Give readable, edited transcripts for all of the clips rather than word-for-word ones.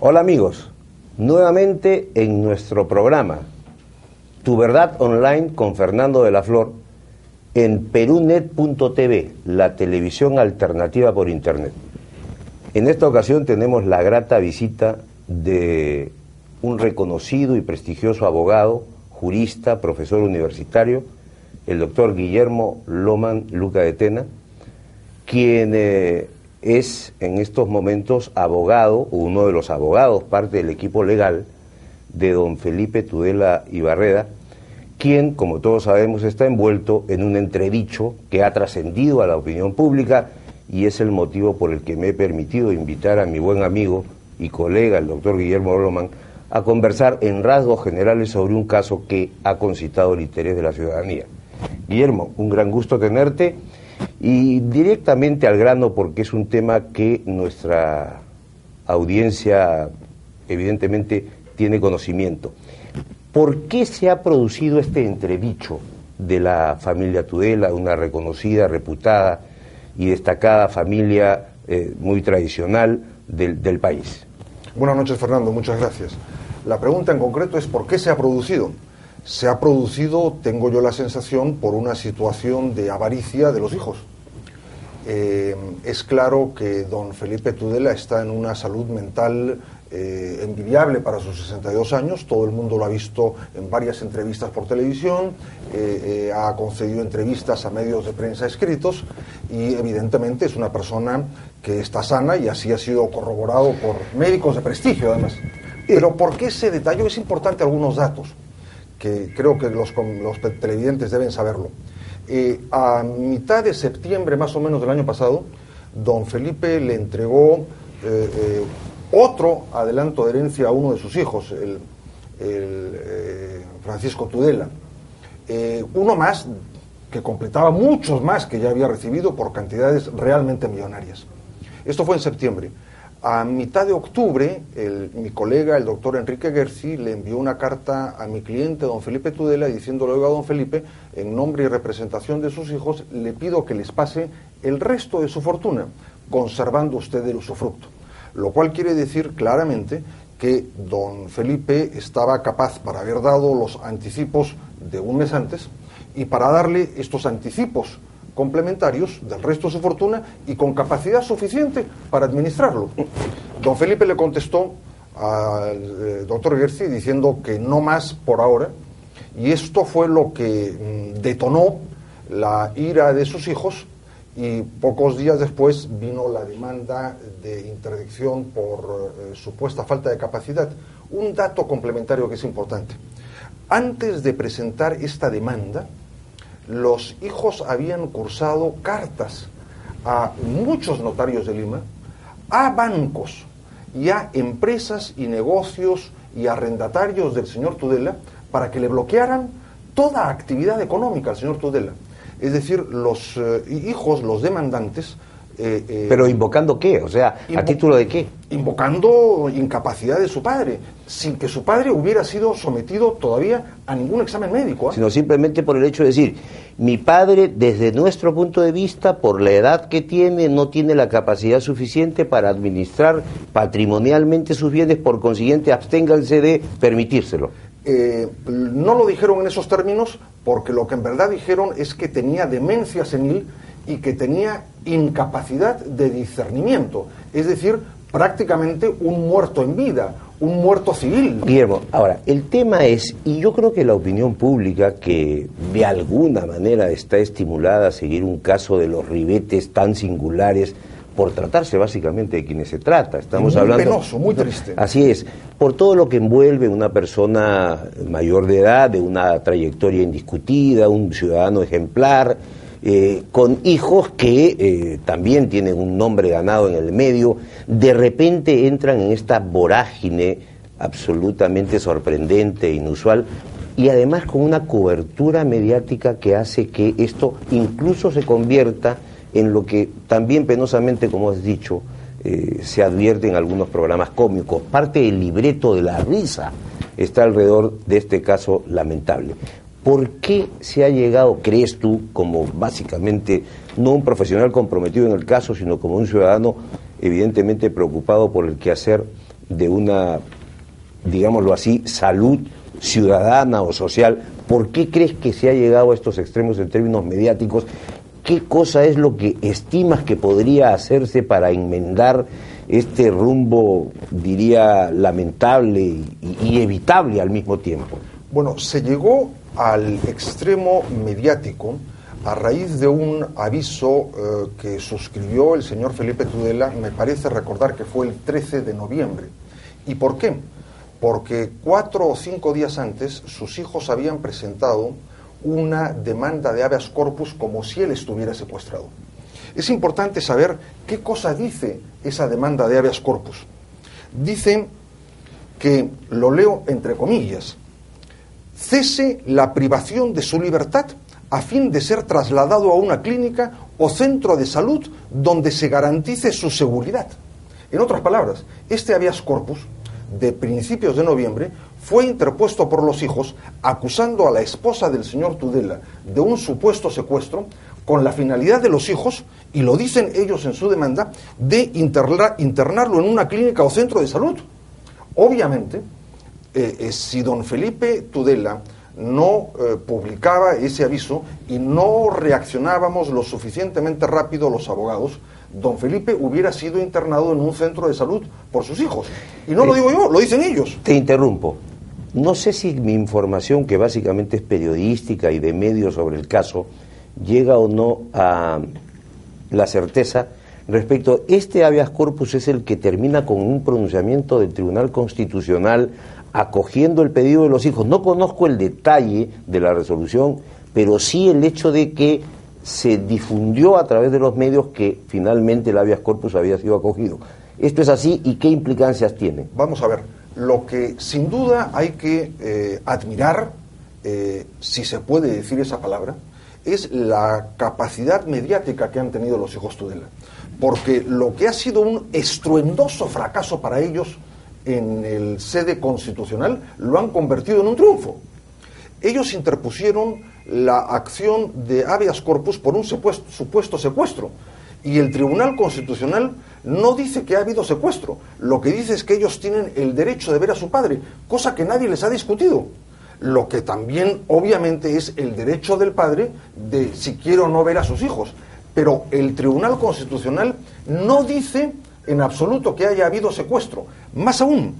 Hola amigos, nuevamente en nuestro programa Tu Verdad Online con Fernando de la Flor en perunet.tv, la televisión alternativa por internet. En esta ocasión tenemos la grata visita de un reconocido y prestigioso abogado, jurista, profesor universitario, el doctor Guillermo Loman Luca de Tena, quien es en estos momentos abogado, o uno de los abogados, parte del equipo legal de don Felipe Tudela Ibarreda, quien, como todos sabemos, está envuelto en un entredicho que ha trascendido a la opinión pública y es el motivo por el que me he permitido invitar a mi buen amigo y colega, el doctor Guillermo Loman, a conversar en rasgos generales sobre un caso que ha concitado el interés de la ciudadanía. Guillermo, un gran gusto tenerte. Y directamente al grano, porque es un tema que nuestra audiencia evidentemente tiene conocimiento. ¿Por qué se ha producido este entredicho de la familia Tudela, una reconocida, reputada y destacada familia muy tradicional del país? Buenas noches, Fernando, muchas gracias. La pregunta en concreto es ¿por qué se ha producido? Se ha producido, tengo yo la sensación, por una situación de avaricia de los hijos. Es claro que don Felipe Tudela está en una salud mental envidiable para sus 62 años, todo el mundo lo ha visto en varias entrevistas por televisión, ha concedido entrevistas a medios de prensa escritos y evidentemente es una persona que está sana y así ha sido corroborado por médicos de prestigio además. Pero ¿por qué ese detalle? Es importante algunos datos que creo que los televidentes deben saberlo. A mitad de septiembre más o menos del año pasado, don Felipe le entregó otro adelanto de herencia a uno de sus hijos, Francisco Tudela. Uno más que completaba muchos más que ya había recibido por cantidades realmente millonarias. Esto fue en septiembre. A mitad de octubre, mi colega, el doctor Enrique Gersi, le envió una carta a mi cliente, don Felipe Tudela, diciéndole: oiga, don Felipe, en nombre y representación de sus hijos, le pido que les pase el resto de su fortuna, conservando usted el usufructo. Lo cual quiere decir claramente que don Felipe estaba capaz, para haber dado los anticipos de un mes antes, y para darle estos anticipos complementarios del resto de su fortuna y con capacidad suficiente para administrarlo. Don Felipe le contestó al doctor Gersi diciendo que no más por ahora, y esto fue lo que detonó la ira de sus hijos, y pocos días después vino la demanda de interdicción por supuesta falta de capacidad. Un dato complementario que es importante: antes de presentar esta demanda, los hijos habían cursado cartas a muchos notarios de Lima, a bancos y a empresas y negocios y arrendatarios del señor Tudela para que le bloquearan toda actividad económica al señor Tudela. Es decir, los hijos, los demandantes... ¿Pero invocando qué? O sea, ¿a título de qué? Invocando incapacidad de su padre, sin que su padre hubiera sido sometido todavía a ningún examen médico. Sino simplemente por el hecho de decir, mi padre, desde nuestro punto de vista, por la edad que tiene, no tiene la capacidad suficiente para administrar patrimonialmente sus bienes, por consiguiente, absténganse de permitírselo. No lo dijeron en esos términos, porque lo que en verdad dijeron es que tenía demencia senil y que tenía incapacidad de discernimiento, es decir, prácticamente un muerto en vida, un muerto civil. Guillermo, ahora, el tema es, y yo creo que la opinión pública, que de alguna manera está estimulada a seguir un caso de los ribetes tan singulares, por tratarse básicamente de quienes se trata. Estamos muy hablando... penoso, muy triste. Así es, por todo lo que envuelve una persona mayor de edad, de una trayectoria indiscutida, un ciudadano ejemplar, con hijos que también tienen un nombre ganado en el medio, de repente entran en esta vorágine absolutamente sorprendente e inusual, y además con una cobertura mediática que hace que esto incluso se convierta en lo que también penosamente, como has dicho, se advierte en algunos programas cómicos. Parte del libreto de la risa está alrededor de este caso lamentable. ¿Por qué se ha llegado, crees tú, como básicamente no un profesional comprometido en el caso, sino como un ciudadano evidentemente preocupado por el quehacer de una, digámoslo así, salud ciudadana o social. ¿Por qué crees que se ha llegado a estos extremos en términos mediáticos? ¿Qué cosa es lo que estimas que podría hacerse para enmendar este rumbo, diría, lamentable y evitable al mismo tiempo? Bueno, se llegó al extremo mediático a raíz de un aviso que suscribió el señor Felipe Tudela, me parece recordar que fue el 13 de noviembre. ¿Y por qué? Porque 4 o 5 días antes sus hijos habían presentado una demanda de habeas corpus como si él estuviera secuestrado. Es importante saber qué cosa dice esa demanda de habeas corpus. Dice que, lo leo entre comillas, cese la privación de su libertad a fin de ser trasladado a una clínica o centro de salud donde se garantice su seguridad. En otras palabras, este habeas corpus de principios de noviembre fue interpuesto por los hijos acusando a la esposa del señor Tudela de un supuesto secuestro con la finalidad de los hijos, y lo dicen ellos en su demanda, de internarlo en una clínica o centro de salud. Obviamente, si don Felipe Tudela no publicaba ese aviso y no reaccionábamos lo suficientemente rápido los abogados, don Felipe hubiera sido internado en un centro de salud por sus hijos. Y no lo digo yo, lo dicen ellos. Te interrumpo. No sé si mi información, que básicamente es periodística y de medios sobre el caso, llega o no a la certeza respecto. Este habeas corpus es el que termina con un pronunciamiento del Tribunal Constitucional acogiendo el pedido de los hijos. No conozco el detalle de la resolución, pero sí el hecho de que se difundió a través de los medios que finalmente el habeas corpus había sido acogido. ¿Esto es así y qué implicancias tiene? Vamos a ver, lo que sin duda hay que admirar, si se puede decir esa palabra, es la capacidad mediática que han tenido los hijos Tudela. Porque lo que ha sido un estruendoso fracaso para ellos en el sede constitucional lo han convertido en un triunfo. Ellos interpusieron la acción de habeas corpus por un supuesto secuestro, y el Tribunal Constitucional no dice que ha habido secuestro, lo que dice es que ellos tienen el derecho de ver a su padre, cosa que nadie les ha discutido. Lo que también obviamente es el derecho del padre de si quiere o no ver a sus hijos, pero el Tribunal Constitucional no dice en absoluto que haya habido secuestro. Más aún,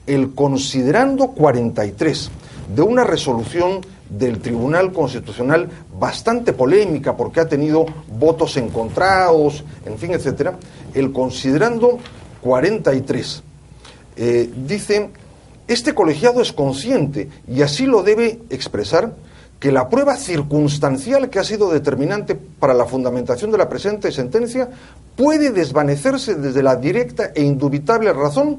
el considerando 43 de una resolución del Tribunal Constitucional bastante polémica porque ha tenido votos encontrados, en fin, etcétera, el considerando 43 dice: este colegiado es consciente, y así lo debe expresar, que la prueba circunstancial que ha sido determinante para la fundamentación de la presente sentencia puede desvanecerse desde la directa e indubitable razón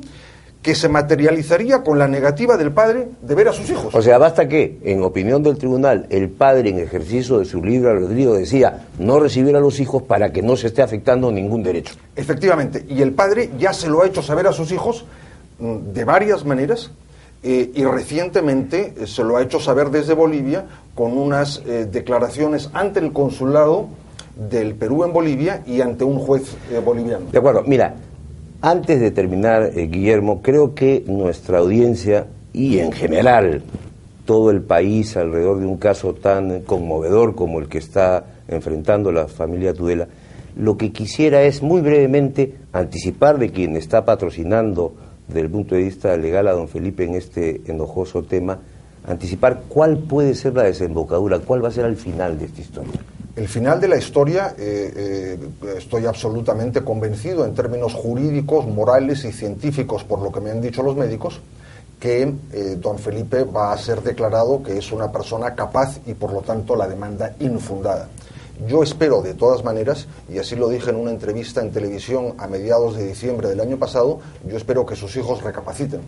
que se materializaría con la negativa del padre de ver a sus hijos. O sea, basta que, en opinión del tribunal, el padre, en ejercicio de su libre albedrío, decía no recibir a los hijos para que no se esté afectando ningún derecho. Efectivamente, y el padre ya se lo ha hecho saber a sus hijos de varias maneras, y recientemente se lo ha hecho saber desde Bolivia con unas declaraciones ante el consulado del Perú en Bolivia y ante un juez boliviano. De acuerdo, mira, antes de terminar, Guillermo, creo que nuestra audiencia y en general todo el país, alrededor de un caso tan conmovedor como el que está enfrentando la familia Tudela, lo que quisiera es muy brevemente anticipar de quien está patrocinando desde el punto de vista legal a don Felipe en este enojoso tema, anticipar cuál puede ser la desembocadura, cuál va a ser el final de esta historia. El final de la historia, estoy absolutamente convencido en términos jurídicos, morales y científicos, por lo que me han dicho los médicos, que don Felipe va a ser declarado que es una persona capaz y por lo tanto la demanda infundada. Yo espero de todas maneras, y así lo dije en una entrevista en televisión a mediados de diciembre del año pasado, yo espero que sus hijos recapaciten.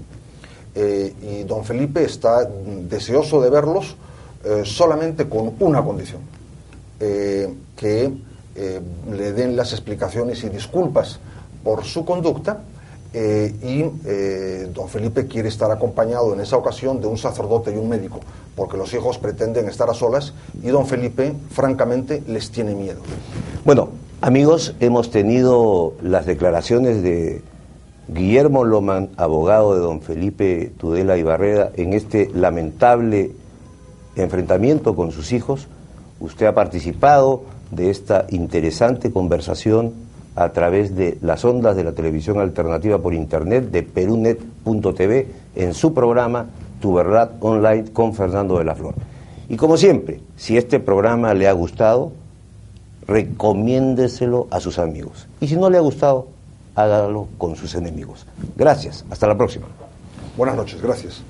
Y don Felipe está deseoso de verlos solamente con una condición, que le den las explicaciones y disculpas por su conducta, y don Felipe quiere estar acompañado en esa ocasión de un sacerdote y un médico, porque los hijos pretenden estar a solas y don Felipe, francamente, les tiene miedo. Bueno, amigos, hemos tenido las declaraciones de Guillermo Loman, abogado de don Felipe Tudela y Barreda, en este lamentable enfrentamiento con sus hijos. Usted ha participado de esta interesante conversación a través de las ondas de la televisión alternativa por internet de perunet.tv en su programa Tu Verdad Online con Fernando de la Flor. Y como siempre, si este programa le ha gustado, recomiéndeselo a sus amigos. Y si no le ha gustado, hágalo con sus enemigos. Gracias, hasta la próxima. Buenas noches, gracias.